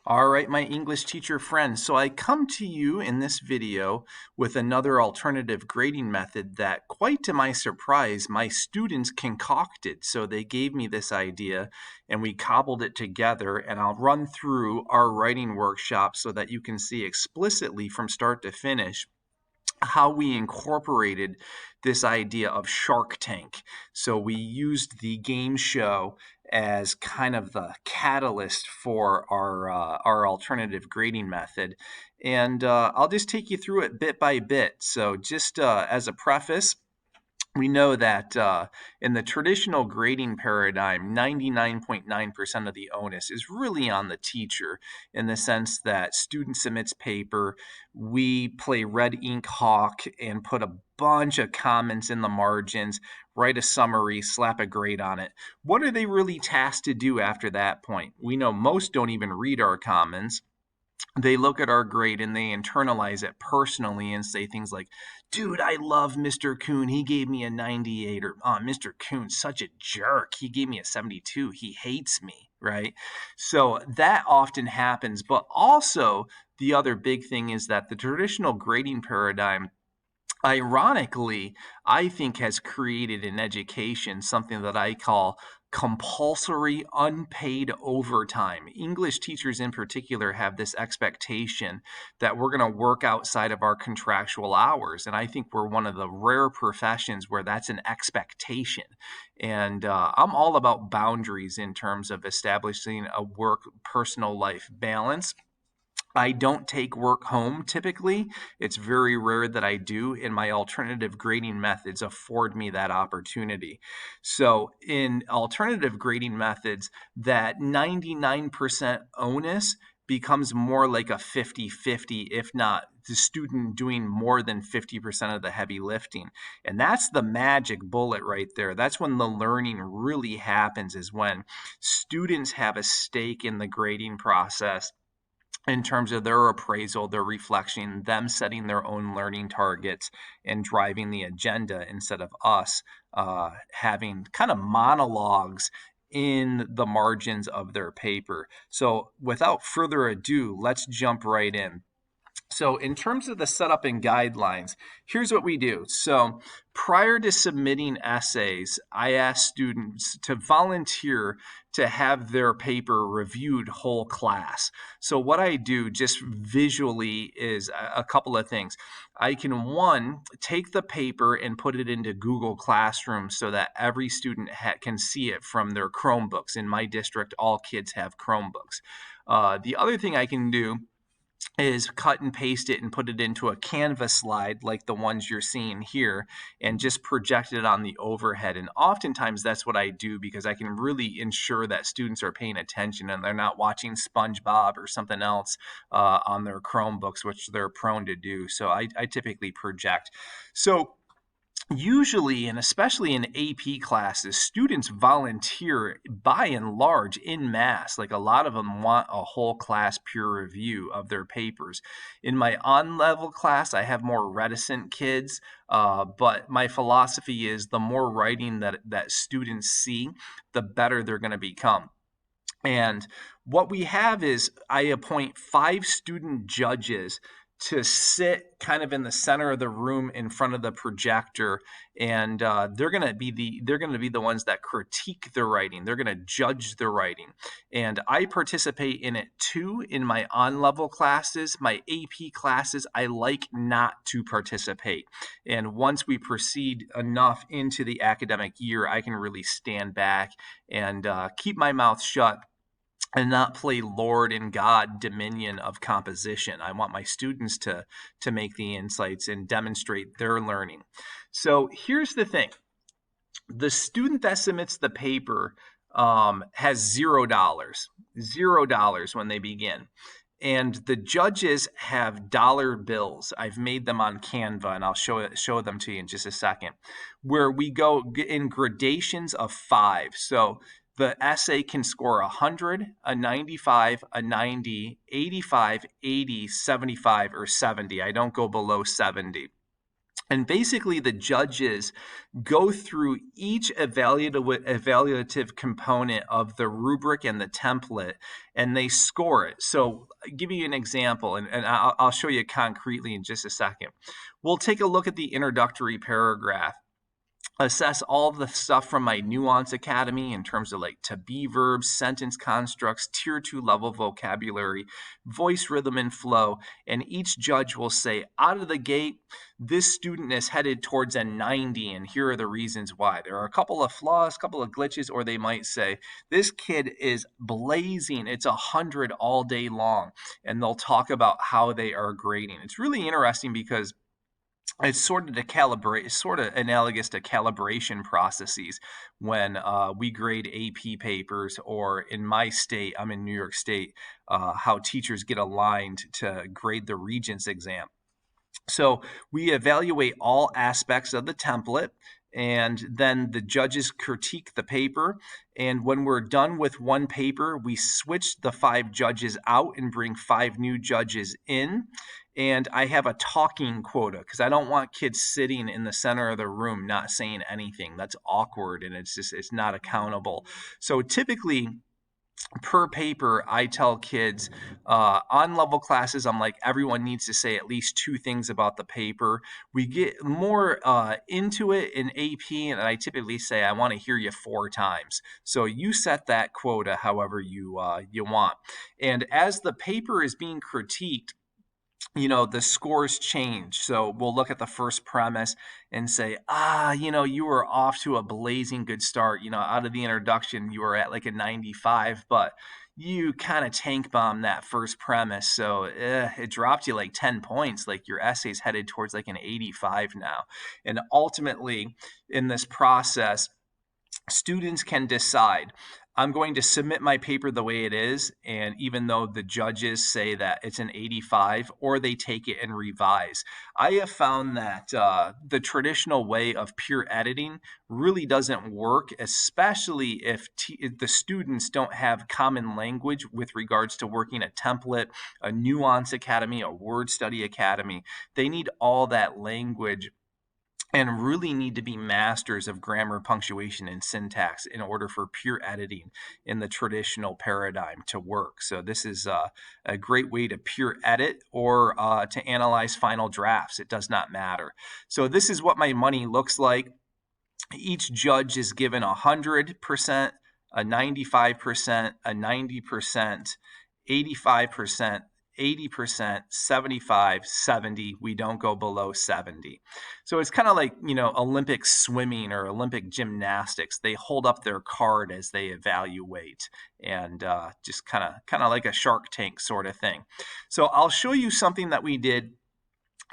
All right, my English teacher friends. So I come to you in this video with another alternative grading method that, quite to my surprise, my students concocted. So they gave me this idea and we cobbled it together, and I'll run through our writing workshop so that you can see explicitly from start to finish how we incorporated this idea of Shark Tank. So we used the game show as kind of the catalyst for our alternative grading method. And I'll just take you through it bit by bit. So just as a preface, we know that in the traditional grading paradigm, 99.9% of the onus is really on the teacher, in the sense that student submits paper, we play red ink hawk and put a bunch of comments in the margins, write a summary, slap a grade on it. What are they really tasked to do after that point? We know most don't even read our comments. They look at our grade and they internalize it personally and say things like, dude, I love Mr. Kuhn. He gave me a 98. Or, oh, Mr. Kuhn's such a jerk. He gave me a 72. He hates me, right? So that often happens. But also, the other big thing is that the traditional grading paradigm, ironically, I think has created in education something that I call compulsory unpaid overtime. English teachers in particular have this expectation that we're going to work outside of our contractual hours. And I think we're one of the rare professions where that's an expectation. And I'm all about boundaries in terms of establishing a work personal life balance. I don't take work home typically. It's very rare that I do, and my alternative grading methods afford me that opportunity. So in alternative grading methods, that 99% onus becomes more like a 50-50, if not the student doing more than 50% of the heavy lifting. And that's the magic bullet right there. That's when the learning really happens, is when students have a stake in the grading process in terms of their appraisal, their reflection, them setting their own learning targets and driving the agenda, instead of us having kind of monologues in the margins of their paper. So without further ado, let's jump right in. So in terms of the setup and guidelines, here's what we do. So prior to submitting essays, I ask students to volunteer to have their paper reviewed whole class. So what I do just visually is a couple of things. I can, one, take the paper and put it into Google Classroom so that every student can see it from their Chromebooks. In my district, all kids have Chromebooks. The other thing I can do is cut and paste it and put it into a Canvas slide like the ones you're seeing here, and just project it on the overhead. And oftentimes that's what I do because I can really ensure that students are paying attention and they're not watching SpongeBob or something else on their Chromebooks, which they're prone to do. So I typically project. So usually, and especially in AP classes, students volunteer by and large in mass. Like, a lot of them want a whole class peer review of their papers. In my on-level class, I have more reticent kids, but my philosophy is the more writing that students see, the better they're going to become. And what we have is I appoint 5 student judges to sit kind of in the center of the room in front of the projector, and they're going to be the ones that critique the writing. They're going to judge the writing, and I participate in it too in my on-level classes. My AP classes, I like not to participate, and once we proceed enough into the academic year, I can really stand back and keep my mouth shut and not play Lord and God dominion of composition. I want my students to make the insights and demonstrate their learning. So here's the thing. The student that submits the paper has $0 when they begin. And the judges have dollar bills. I've made them on Canva, and I'll show them to you in just a second, where we go in gradations of 5. So the essay can score 100, a 95, a 90, 85, 80, 75, or 70. I don't go below 70. And basically, the judges go through each evaluative component of the rubric and the template, and they score it. So I'll give you an example, and I'll show you concretely in just a second. We'll take a look at the introductory paragraph, assess all the stuff from my Nuance Academy in terms of like to be verbs, sentence constructs, tier 2 level vocabulary, voice rhythm and flow. And each judge will say, out of the gate, this student is headed towards a 90, and here are the reasons why. There are a couple of flaws, a couple of glitches, or they might say, this kid is blazing. It's 100 all day long. And they'll talk about how they are grading. It's really interesting because it's sort of analogous to calibration processes when we grade AP papers, or in my state, I'm in New York State, how teachers get aligned to grade the Regents exam. So we evaluate all aspects of the template, and then the judges critique the paper. And when we're done with one paper, we switch the 5 judges out and bring 5 new judges in. And I have a talking quota because I don't want kids sitting in the center of the room not saying anything. That's awkward, and it's not accountable. So typically, per paper, I tell kids on level classes, I'm like, everyone needs to say at least 2 things about the paper. We get more into it in AP, and I typically say, I want to hear you 4 times. So you set that quota however you want. And as the paper is being critiqued, the scores change. So we'll look at the first premise and say, you were off to a blazing good start. Out of the introduction, you were at like a 95, but you kind of tank bombed that first premise. So it dropped you like 10 points. Like your essay's headed towards like an 85 now. And ultimately, in this process, students can decide, I'm going to submit my paper the way it is, and even though the judges say that it's an 85, or they take it and revise. I have found that the traditional way of pure editing really doesn't work, especially if the students don't have common language with regards to working a template, a Nuance Academy, a word study academy. They need all that language and really need to be masters of grammar, punctuation, and syntax in order for pure editing in the traditional paradigm to work. So this is a great way to pure edit or to analyze final drafts. It does not matter. So this is what my money looks like. Each judge is given 100%, a 95%, a 90%, 85%, 80%, 75, 70. We don't go below 70. So it's kind of like, Olympic swimming or Olympic gymnastics. They hold up their card as they evaluate, and just kind of like a Shark Tank sort of thing. So I'll show you something that we did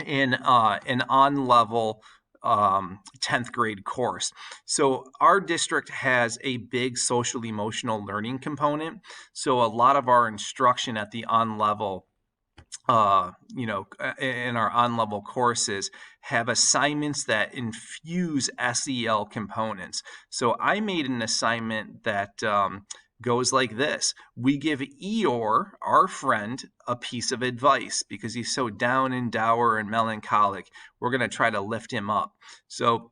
in an on-level 10th grade course. So our district has a big social emotional learning component. So a lot of our instruction at the on-level in our on-level courses have assignments that infuse SEL components. So I made an assignment that goes like this. We give Eeyore, our friend, a piece of advice because he's so down and dour and melancholic. We're going to try to lift him up. So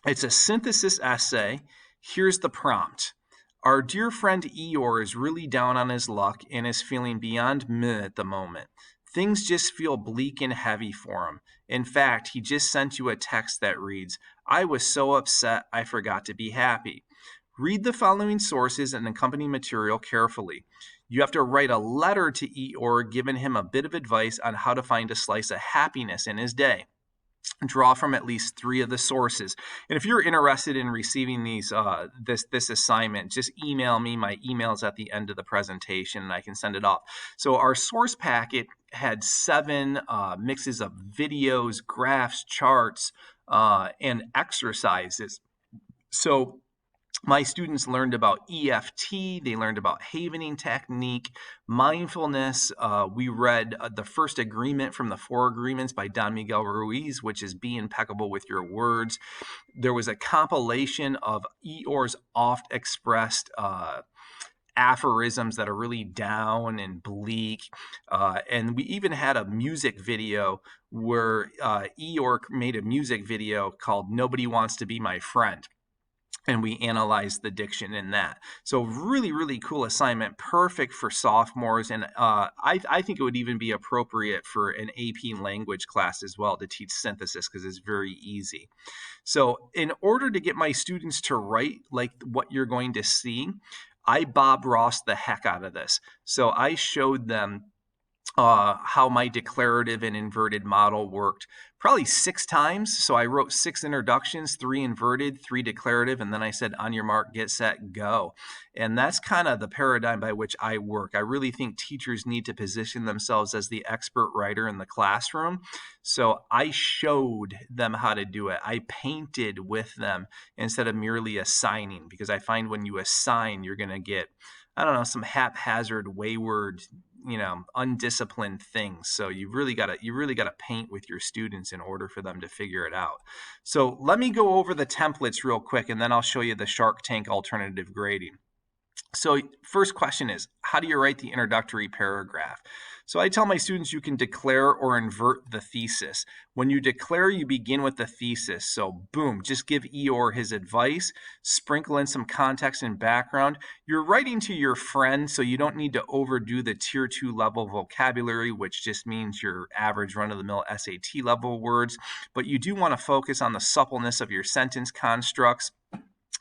it's a synthesis essay. Here's the prompt. Our dear friend Eeyore is really down on his luck and is feeling beyond meh at the moment. Things just feel bleak and heavy for him. In fact, he just sent you a text that reads, I was so upset I forgot to be happy. Read the following sources and accompanying material carefully. You have to write a letter to Eeyore giving him a bit of advice on how to find a slice of happiness in his day. Draw from at least 3 of the sources. And if you're interested in receiving these this assignment, just email me. My email's at the end of the presentation, and I can send it off. So our source packet had 7 mixes of videos, graphs, charts, and exercises. So my students learned about EFT, they learned about havening technique, mindfulness. We read the first agreement from the 4 agreements by Don Miguel Ruiz, which is be impeccable with your words. There was a compilation of Eeyore's oft expressed aphorisms that are really down and bleak. And we even had a music video where Eeyore made a music video called Nobody Wants to Be My Friend. And we analyzed the diction in that. So really, really cool assignment, perfect for sophomores. And I think it would even be appropriate for an AP language class as well to teach synthesis because it's very easy. So in order to get my students to write like what you're going to see, I Bob Ross the heck out of this. So I showed them how my declarative and inverted model worked probably 6 times. So I wrote 6 introductions, 3 inverted, 3 declarative, and then I said, on your mark, get set, go. And that's kind of the paradigm by which I work. I really think teachers need to position themselves as the expert writer in the classroom. So I showed them how to do it. I painted with them instead of merely assigning, because I find when you assign, you're going to get, I don't know, some haphazard, wayward, undisciplined things. So you really got to paint with your students in order for them to figure it out. So let me go over the templates real quick, and then I'll show you the Shark Tank alternative grading. So first question is, how do you write the introductory paragraph? So I tell my students you can declare or invert the thesis. When you declare, you begin with the thesis. So boom, just give Eeyore his advice, sprinkle in some context and background. You're writing to your friend, so you don't need to overdo the tier 2 level vocabulary, which just means your average run-of-the-mill SAT level words. But you do want to focus on the suppleness of your sentence constructs.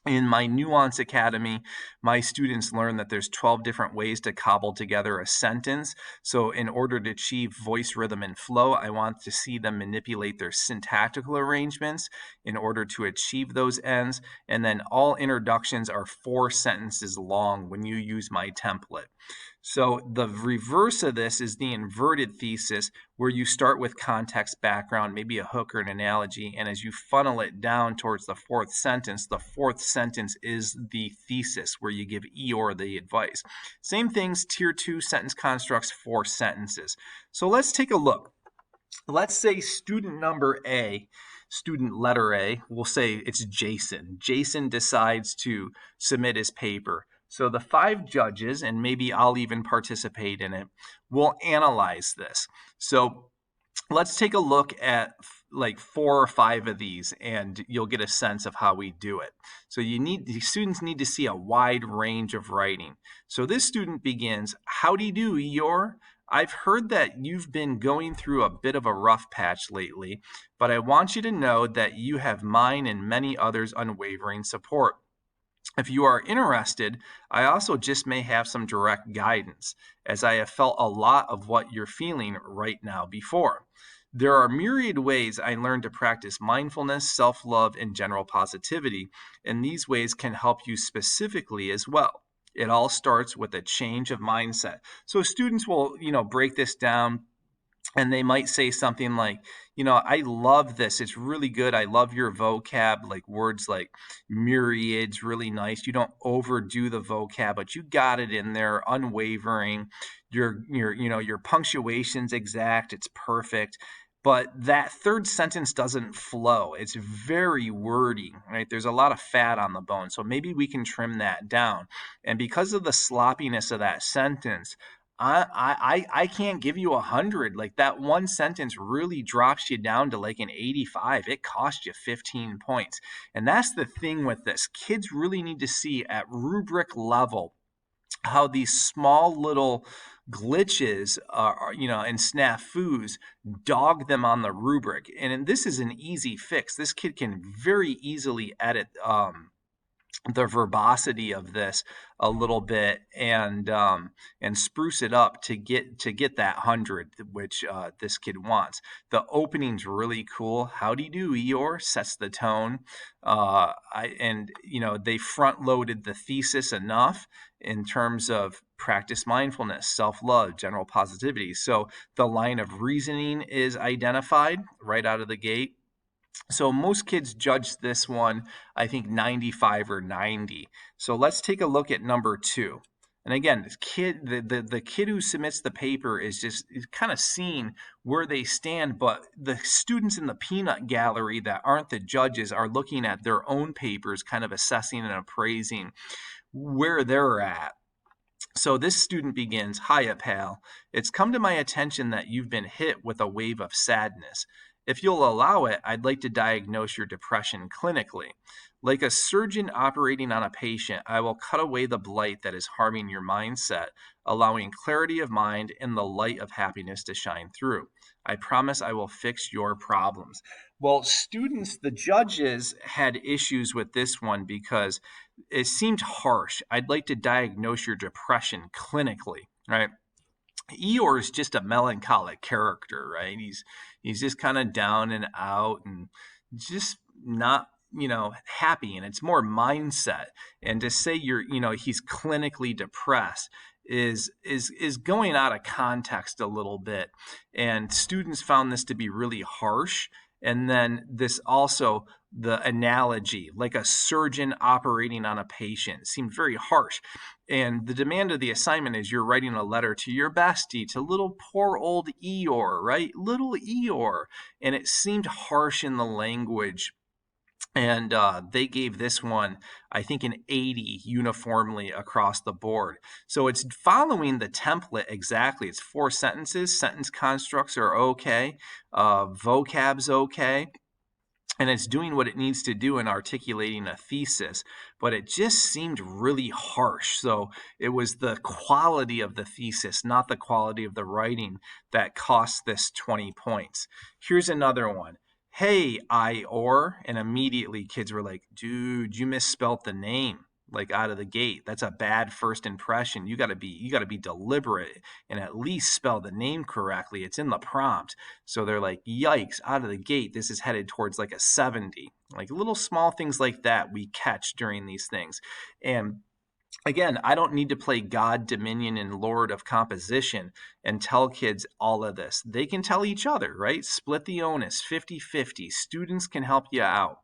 In my Nuance Academy, my students learn that there's 12 different ways to cobble together a sentence. So in order to achieve voice, rhythm, and flow, I want to see them manipulate their syntactical arrangements in order to achieve those ends. And then all introductions are 4 sentences long when you use my template. So the reverse of this is the inverted thesis, where you start with context, background, maybe a hook or an analogy, and as you funnel it down towards the 4th sentence, the 4th sentence is the thesis, where you give Eeyore the advice. Same things, tier 2 sentence constructs, 4 sentences. So let's take a look. Let's say student number A, student letter A, we'll say it's Jason. Jason decides to submit his paper. So the 5 judges, and maybe I'll even participate in it, will analyze this. So let's take a look at like 4 or 5 of these, and you'll get a sense of how we do it. So the students need to see a wide range of writing. So this student begins, "Howdy do, Eeyore. I've heard that you've been going through a bit of a rough patch lately, but I want you to know that you have mine and many others' unwavering support. If you are interested, I also just may have some direct guidance, as I have felt a lot of what you're feeling right now before. There are myriad ways I learned to practice mindfulness, self-love, and general positivity, and these ways can help you specifically as well. It all starts with a change of mindset." So students will, break this down, and they might say something like, "I love this. It's really good. I love your vocab," like words like myriads, really nice. You don't overdo the vocab, but you got it in there, unwavering. Your punctuation's exact. It's perfect. But that 3rd sentence doesn't flow. It's very wordy, right? There's a lot of fat on the bone. So maybe we can trim that down. And because of the sloppiness of that sentence, I can't give you 100. Like that one sentence really drops you down to like an 85. It costs you 15 points. And that's the thing with this. Kids really need to see at rubric level how these small little glitches and snafus dog them on the rubric. And this is an easy fix. This kid can very easily edit the verbosity of this a little bit and spruce it up to get that 100, which this kid wants. The opening's really cool. "Howdy do, Eeyore," sets the tone. They front loaded the thesis enough in terms of practice mindfulness, self-love, general positivity. So the line of reasoning is identified right out of the gate. So most kids judge this one, I think 95 or 90. So let's take a look at number 2. And again, the kid who submits the paper is kind of seeing where they stand, but the students in the peanut gallery that aren't the judges are looking at their own papers, kind of assessing and appraising where they're at. So this student begins, "Hiya, pal. It's come to my attention that you've been hit with a wave of sadness. If you'll allow it, I'd like to diagnose your depression clinically. Like a surgeon operating on a patient, I will cut away the blight that is harming your mindset, allowing clarity of mind and the light of happiness to shine through. I promise I will fix your problems." Well, students, the judges had issues with this one because it seemed harsh. "I'd like to diagnose your depression clinically," right? Eeyore is just a melancholic character, right? He's just kind of down and out and just not, happy. And it's more mindset. And to say he's clinically depressed is going out of context a little bit. And students found this to be really harsh. And then this also, the analogy, like a surgeon operating on a patient, seemed very harsh. And the demand of the assignment is you're writing a letter to your bestie, to little poor old Eeyore, right? Little Eeyore. And it seemed harsh in the language. And they gave this one, I think, an 80 uniformly across the board. So it's following the template exactly. It's 4 sentences. Sentence constructs are okay. Vocab's okay. And it's doing what it needs to do in articulating a thesis, but it just seemed really harsh. So it was the quality of the thesis, not the quality of the writing, that cost this 20 points. Here's another one. "Hey, or," and immediately kids were like, "Dude, you misspelt the name." Like out of the gate. That's a bad first impression. You got to be deliberate and at least spell the name correctly. It's in the prompt. So they're like, "Yikes, out of the gate, this is headed towards like a 70." Like little small things like that we catch during these things. And again, I don't need to play God, Dominion, and Lord of composition and tell kids all of this. They can tell each other, right? Split the onus, 50-50. Students can help you out.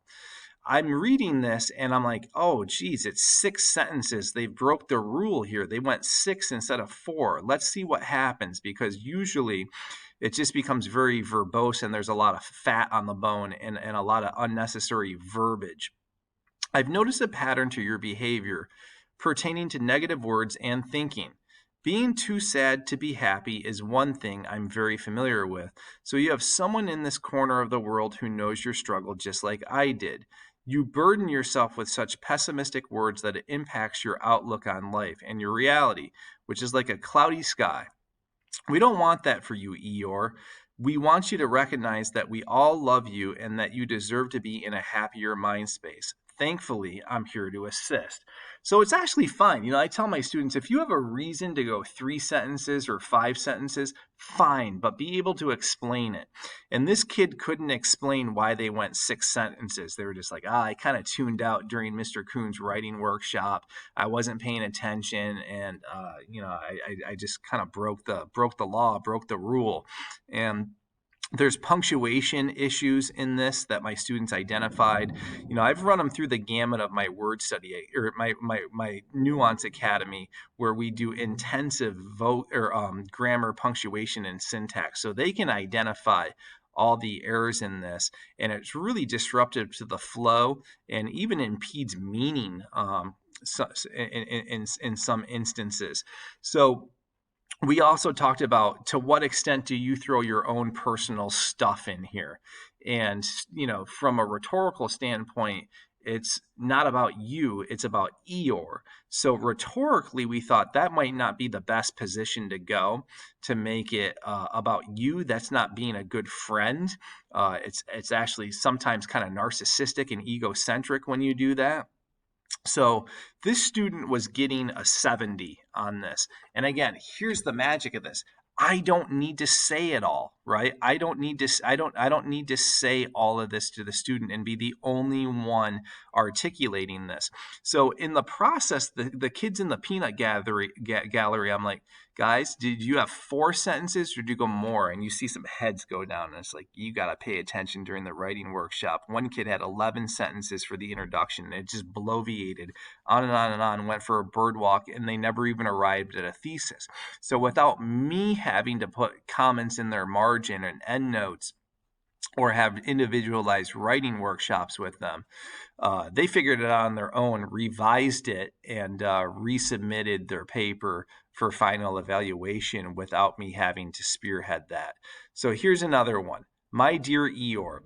I'm reading this and I'm like, oh, geez, it's 6 sentences. They broke the rule here. They went 6 instead of 4. Let's see what happens, because usually it just becomes very verbose and there's a lot of fat on the bone and a lot of unnecessary verbiage. "I've noticed a pattern to your behavior pertaining to negative words and thinking. Being too sad to be happy is one thing I'm very familiar with. So you have someone in this corner of the world who knows your struggle just like I did. You burden yourself with such pessimistic words that it impacts your outlook on life and your reality, which is like a cloudy sky. We don't want that for you, Eeyore. We want you to recognize that we all love you and that you deserve to be in a happier mind space. Thankfully, I'm here to assist." So it's actually fine. I tell my students, if you have a reason to go 3 sentences or 5 sentences, fine, but be able to explain it. And this kid couldn't explain why they went 6 sentences. They were just like, I kind of tuned out during Mr. Kuhn's writing workshop. I wasn't paying attention, and I just kind of broke the law, broke the rule. And there's punctuation issues in this that my students identified. I've run them through the gamut of my word study, or my Nuance Academy, where we do intensive grammar, punctuation, and syntax, so they can identify all the errors in this, and it's really disruptive to the flow and even impedes meaning in some instances. So we also talked about, to what extent do you throw your own personal stuff in here? And, from a rhetorical standpoint, it's not about you, it's about Eeyore. So rhetorically, we thought that might not be the best position to go, to make it about you. That's not being a good friend. It's actually sometimes kind of narcissistic and egocentric when you do that. So this student was getting a 70 on this. And again, here's the magic of this. I don't need to say it all, right? I don't need to say all of this to the student and be the only one articulating this. So in the process, the kids in the peanut gallery, I'm like, "Guys, did you have 4 sentences or did you go more?" And you see some heads go down, and it's like, you got to pay attention during the writing workshop. One kid had 11 sentences for the introduction. It just bloviated on and on and on, went for a bird walk, and they never even arrived at a thesis. So without me having to put comments in their margin and endnotes, or have individualized writing workshops with them. They figured it out on their own, revised it, and resubmitted their paper for final evaluation without me having to spearhead that. So here's another one. My dear Eeyore,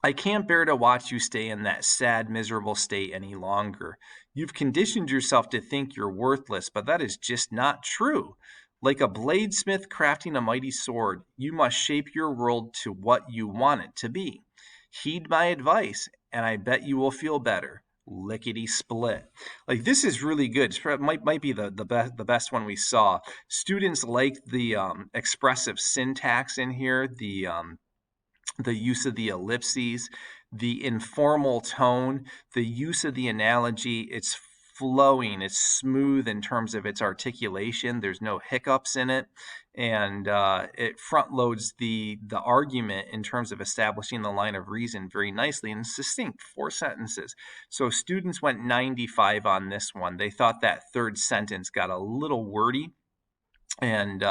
I can't bear to watch you stay in that sad, miserable state any longer. You've conditioned yourself to think you're worthless, but that is just not true. Like a bladesmith crafting a mighty sword, you must shape your world to what you want it to be. Heed my advice, and I bet you will feel better. Lickety split. Like, this is really good. It might be the best one we saw. Students like the expressive syntax in here, the use of the ellipses, the informal tone, the use of the analogy. It's flowing, it's smooth in terms of its articulation. There's no hiccups in it, and it front loads the argument in terms of establishing the line of reason very nicely and succinct. 4 sentences. So students went 95 on this one. They thought that third sentence got a little wordy, and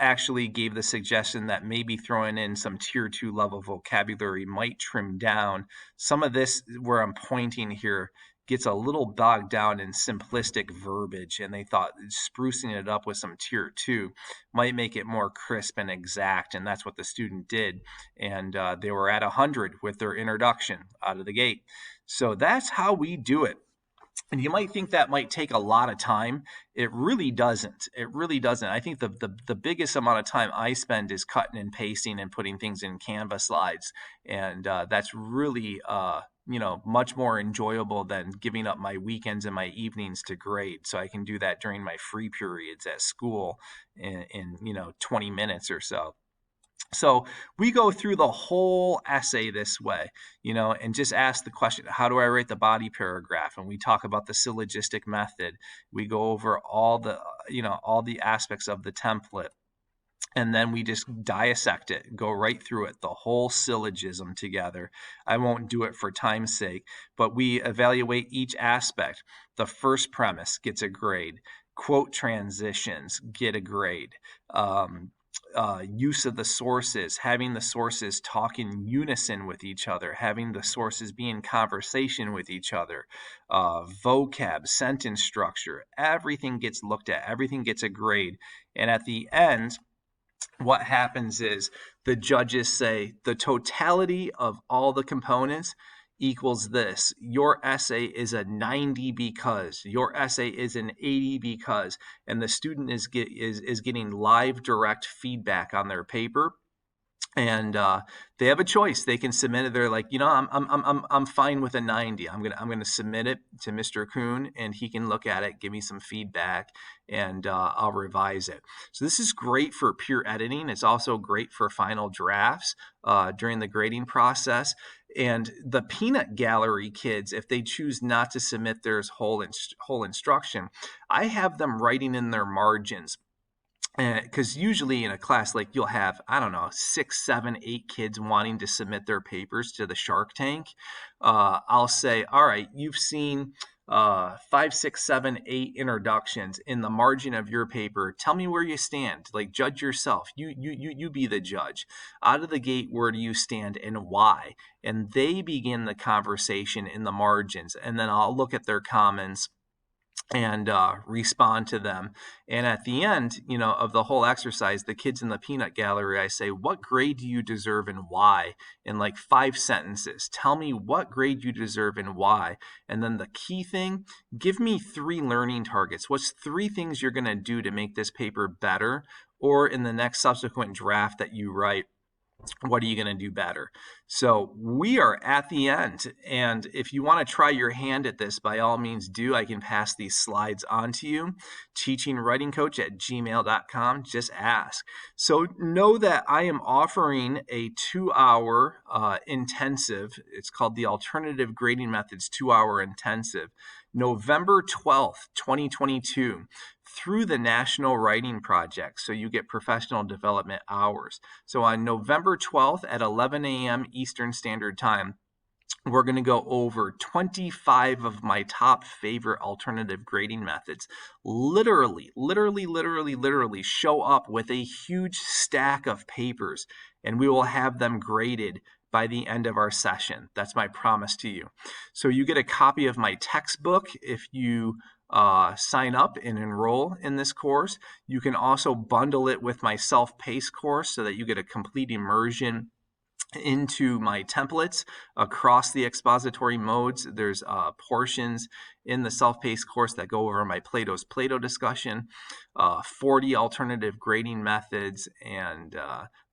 actually gave the suggestion that maybe throwing in some tier 2 level vocabulary might trim down. Some of this where I'm pointing here gets a little bogged down in simplistic verbiage, and they thought sprucing it up with some tier 2 might make it more crisp and exact, and that's what the student did. And they were at 100 with their introduction out of the gate. So that's how we do it. And you might think that might take a lot of time. It really doesn't. It really doesn't. I think the biggest amount of time I spend is cutting and pasting and putting things in Canva slides. And that's really, much more enjoyable than giving up my weekends and my evenings to grade. So I can do that during my free periods at school in 20 minutes or so. So we go through the whole essay this way, and just ask the question, how do I write the body paragraph? And we talk about the syllogistic method. We go over all the aspects of the template. And then we just dissect it, go right through it, the whole syllogism together. I won't do it for time's sake, but we evaluate each aspect. The first premise gets a grade. Quote transitions get a grade. Use of the sources, having the sources talk in unison with each other, having the sources be in conversation with each other, vocab, sentence structure, everything gets looked at, everything gets a grade. And at the end, what happens is the judges say the totality of all the components equals this. Your essay is a 90 because, your essay is an 80 because, and the student is getting live direct feedback on their paper. And they have a choice. They can submit it. They're like, I'm fine with a 90. I'm gonna submit it to Mr. Kuhn, and he can look at it, give me some feedback, and I'll revise it. So this is great for peer editing. It's also great for final drafts during the grading process. And the peanut gallery kids, if they choose not to submit their whole instruction, I have them writing in their margins. Because usually in a class, like, you'll have, I don't know, 6, 7, 8 kids wanting to submit their papers to the Shark Tank. I'll say, all right, you've seen 5, 6, 7, 8 introductions in the margin of your paper. Tell me where you stand. Like, judge yourself. You be the judge. Out of the gate, where do you stand and why? And they begin the conversation in the margins, and then I'll look at their comments and respond to them. And at the end, of the whole exercise, the kids in the peanut gallery, I say, what grade do you deserve and why? In like 5 sentences, tell me what grade you deserve and why. And then the key thing, give me 3 learning targets. What's 3 things you're going to do to make this paper better? Or in the next subsequent draft that you write, what are you going to do better? So we are at the end. And if you want to try your hand at this, by all means do. I can pass these slides on to you. teachingwritingcoach@gmail.com. Just ask. So know that I am offering a 2-hour intensive. It's called the Alternative Grading Methods 2-hour intensive. November 12th, 2022. Through the National Writing Project, so you get professional development hours. So on November 12th at 11 a.m. Eastern Standard Time, we're going to go over 25 of my top favorite alternative grading methods. Literally show up with a huge stack of papers and we will have them graded by the end of our session. That's my promise to you. So you get a copy of my textbook if you sign up and enroll in this course. You can also bundle it with my self-paced course so that you get a complete immersion into my templates across the expository modes. There's portions in the self-paced course that go over my Plato's Plato discussion, 40 alternative grading methods, and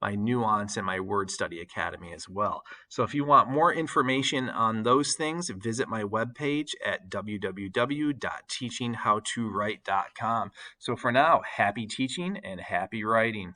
my nuance and my word study academy as well. So if you want more information on those things, visit my webpage at www.teachinghowtowrite.com. So for now, happy teaching and happy writing.